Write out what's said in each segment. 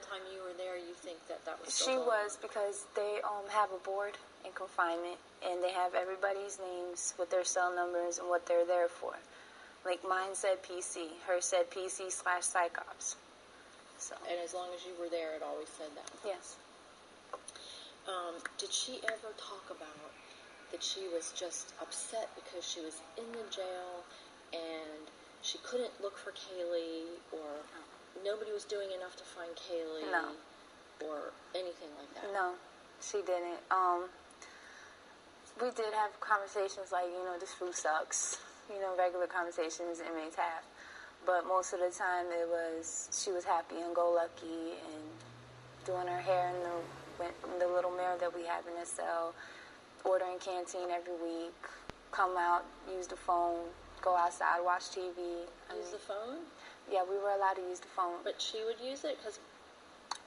whole time you were there, you think that was She was, because they have a board in confinement, and they have everybody's names with their cell numbers and what they're there for. Like mine said PC, hers said PC/psychops. So. And as long as you were there, it always said that? Yes. Did she ever talk about that she was just upset because she was in the jail and she couldn't look for Kaylee, or nobody was doing enough to find Kaylee? No. Or anything like that? No, she didn't. We did have conversations like, this food sucks. Regular conversations inmates have. But most of the time she was happy and go lucky and doing her hair in the little mirror that we have in the cell, ordering canteen every week, come out, use the phone, go outside, watch TV. Use the phone? Yeah, we were allowed to use the phone. But she would use it? Because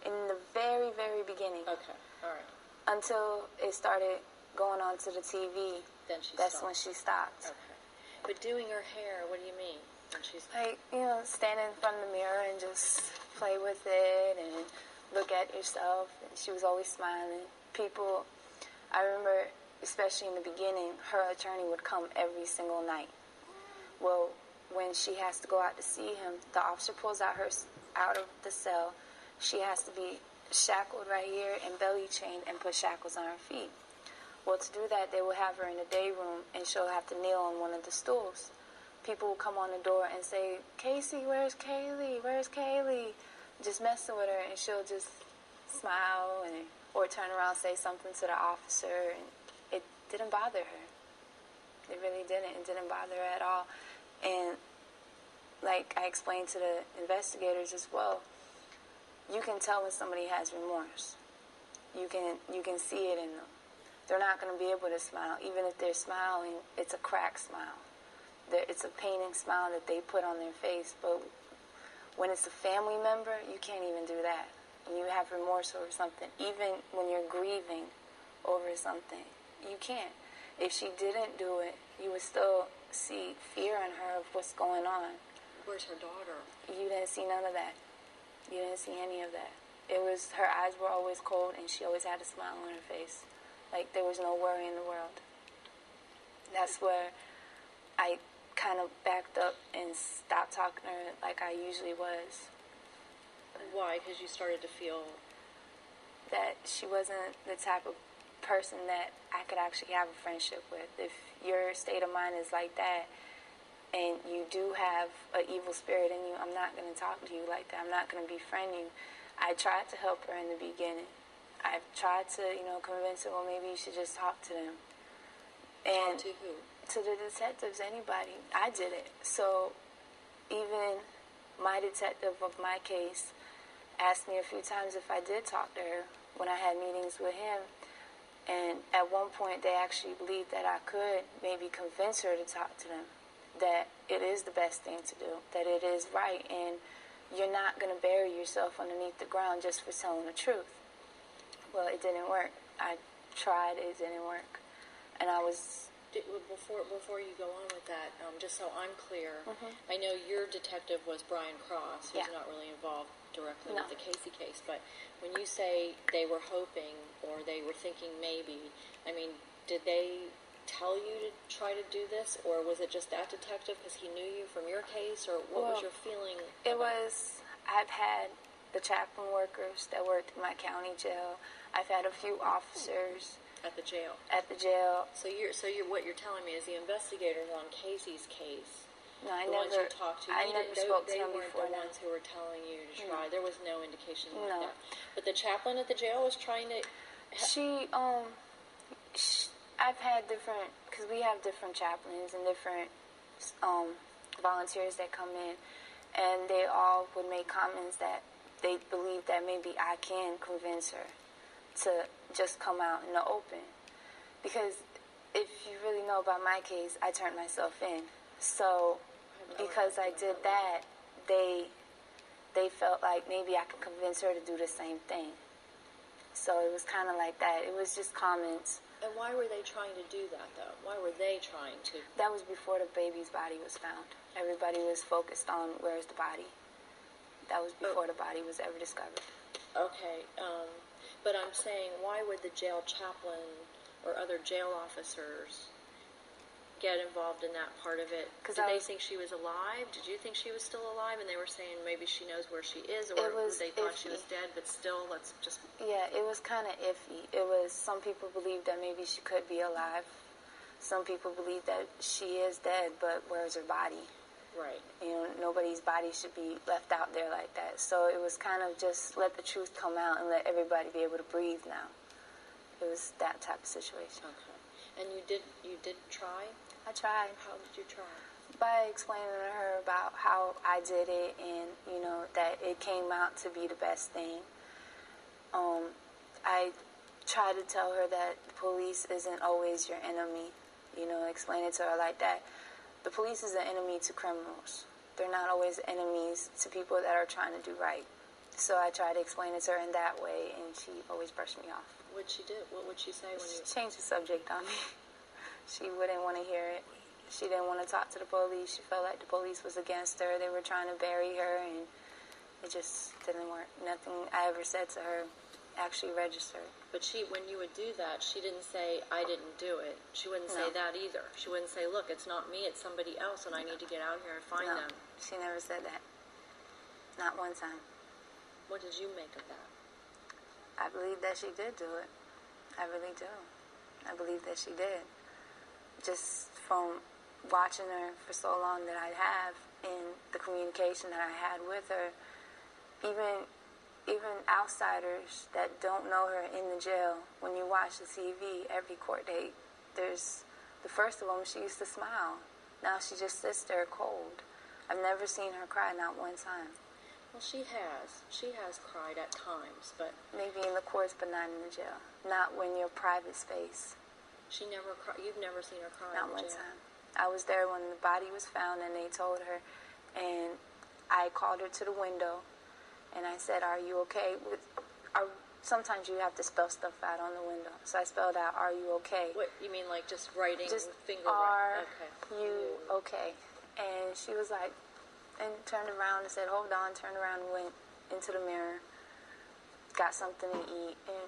in the very, very beginning. Okay, all right. Until it started going on to the TV. Then she That's stopped. when she stopped. Okay. But doing her hair, what do you mean? When she's like, stand in front of the mirror and just play with it and look at yourself. And she was always smiling. People, I remember, especially in the beginning, her attorney would come every single night. Well, when she has to go out to see him, the officer pulls out of the cell. She has to be shackled right here and belly chained and put shackles on her feet. Well, to do that, they will have her in the day room, and she'll have to kneel on one of the stools. People will come on the door and say, "Casey, where's Kaylee? Where's Kaylee?" Just messing with her, and she'll just smile or turn around and say something to the officer, and it didn't bother her. It really didn't. It didn't bother her at all. And like I explained to the investigators as well, you can tell when somebody has remorse. You can see it in them. They're not going to be able to smile. Even if they're smiling, it's a cracked smile. It's a painting smile that they put on their face. But when it's a family member, you can't even do that. When you have remorse over something, even when you're grieving over something, you can't. If she didn't do it, you would still see fear in her of what's going on. Where's her daughter? You didn't see none of that. You didn't see any of that. It was, her eyes were always cold, and she always had a smile on her face. Like there was no worry in the world. That's where I kind of backed up and stopped talking to her like I usually was. Why? Because you started to feel that she wasn't the type of person that I could actually have a friendship with. If your state of mind is like that and you do have an evil spirit in you, I'm not going to talk to you like that. I'm not going to befriend you. I tried to help her in the beginning. I've tried to, convince her, well, maybe you should just talk to them. And talk to who? To the detectives, anybody. I did it. So even my detective of my case asked me a few times if I did talk to her when I had meetings with him. And at one point, they actually believed that I could maybe convince her to talk to them, that it is the best thing to do, that it is right, and you're not going to bury yourself underneath the ground just for telling the truth. Well, it didn't work. I tried, it didn't work. And I was... Before you go on with that, just so I'm clear, I know your detective was Brian Cross, who's not really involved directly with the Casey case, but when you say they were hoping or they were thinking maybe, I mean, did they tell you to try to do this, or was it just that detective because he knew you from your case, or what was your feeling? It was, I've had the chaplain workers that worked in my county jail. I've had a few officers. At the jail? At the jail. So what you're telling me is the investigators on Casey's case, no, I the never, ones you talked to, I never spoke to them before. They weren't the ones who were telling you to try. No. There was no indication like that. But the chaplain at the jail was trying to... I've had different, because we have different chaplains and different volunteers that come in, and they all would make comments that they believe that maybe I can convince her to just come out in the open. Because if you really know about my case, I turned myself in. So because I did that, they felt like maybe I could convince her to do the same thing. So it was kind of like that. It was just comments. And why were they trying to do that, though? Why were they trying to? That was before the baby's body was found. Everybody was focused on where's the body. That was before the body was ever discovered. Okay, but I'm saying, why would the jail chaplain or other jail officers get involved in that part of it? Did they think she was alive? Did you think she was still alive? And they were saying maybe she knows where she is, or they thought she was dead, but still, let's just... Yeah, it was kind of iffy. It was, some people believed that maybe she could be alive. Some people believe that she is dead, but where's her body? Right. You know, nobody's body should be left out there like that. So it was kind of just let the truth come out and let everybody be able to breathe now. It was that type of situation. Okay. And you did try? I tried. How did you try? By explaining to her about how I did it and, you know, that it came out to be the best thing. I tried to tell her that the police isn't always your enemy. You know, explain it to her like that. The police is an enemy to criminals. They're not always enemies to people that are trying to do right. So I tried to explain it to her in that way, and she always brushed me off. What'd she do? What would she say when you... She changed the subject on me. She wouldn't want to hear it. She didn't want to talk to the police. She felt like the police was against her. They were trying to bury her, and it just didn't work. Nothing I ever said to her actually registered. But when you would do that, she didn't say, I didn't do it. She wouldn't say that either. She wouldn't say, look, it's not me, it's somebody else, and I need to get out here and find them. She never said that. Not one time. What did you make of that? I believe that she did do it. I really do. I believe that she did. Just from watching her for so long that I have, and the communication that I had with her, even outsiders that don't know her in the jail, when you watch the TV, every court date, there's the first of them, she used to smile. Now she just sits there cold. I've never seen her cry, not one time. Well, she has. She has cried at times, but... Maybe in the courts, but not in the jail. Not when you're private space. She never cried. You've never seen her cry not in the one jail? Time. I was there when the body was found, and they told her, and I called her to the window, and I said, are you okay? Sometimes you have to spell stuff out on the window. So I spelled out, are you okay? What, you mean like just writing just with finger are okay. You okay? And she was like, and turned around and said, hold on, turned around and went into the mirror, got something to eat, and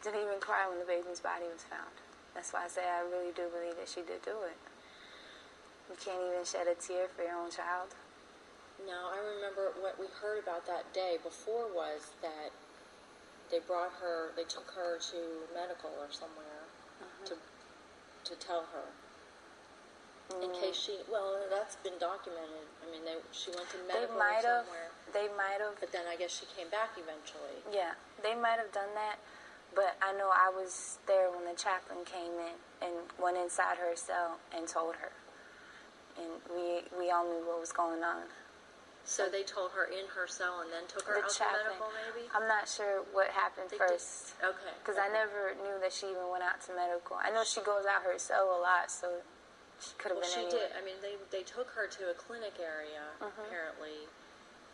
didn't even cry when the baby's body was found. That's why I say I really do believe that she did do it. You can't even shed a tear for your own child. No, I remember what we heard about that day before was that they took her to medical or somewhere to tell her. In case that's been documented. I mean, she went to medical somewhere. They might have. But then I guess she came back eventually. Yeah, they might have done that. But I know I was there when the chaplain came in and went inside her cell and told her. And we all knew what was going on. So they told her in her cell and then took her out to medical, maybe? I'm not sure what happened first. Okay. Because I never knew that she even went out to medical. I know she goes out her cell a lot, so she could have been anywhere. She did. I mean, they took her to a clinic area, apparently,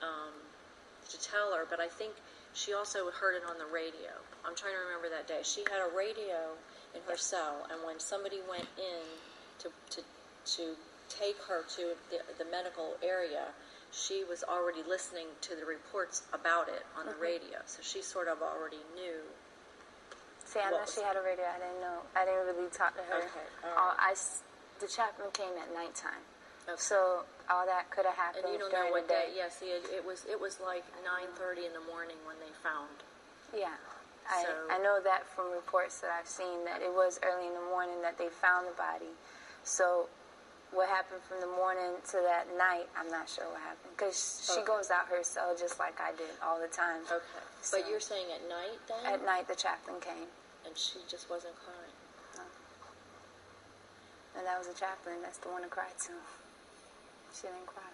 to tell her. But I think she also heard it on the radio. I'm trying to remember that day. She had a radio in her cell, and when somebody went in to take her to the medical area, she was already listening to the reports about it on the radio, so she sort of already knew. See, I know she had a radio. I didn't know. I didn't really talk to her. Okay, all right. The chaplain came at nighttime, okay. So all that could have happened and you don't during know what the day. Yeah, see, it was like 9:30 in the morning when they found. Yeah, I know that from reports that I've seen that it was early in the morning that they found the body. So what happened from the morning to that night, I'm not sure what happened. Because she goes out her cell just like I did all the time. Okay. So, but you're saying at night then? At night the chaplain came. And she just wasn't crying? No. And that was the chaplain. That's the one who cried too. She didn't cry.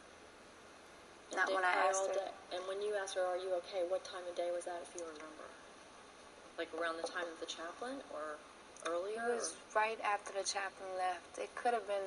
Not when I asked her. And when you asked her, are you okay, what time of day was that, if you remember? Like around the time of the chaplain or earlier? It was right after the chaplain left. It could have been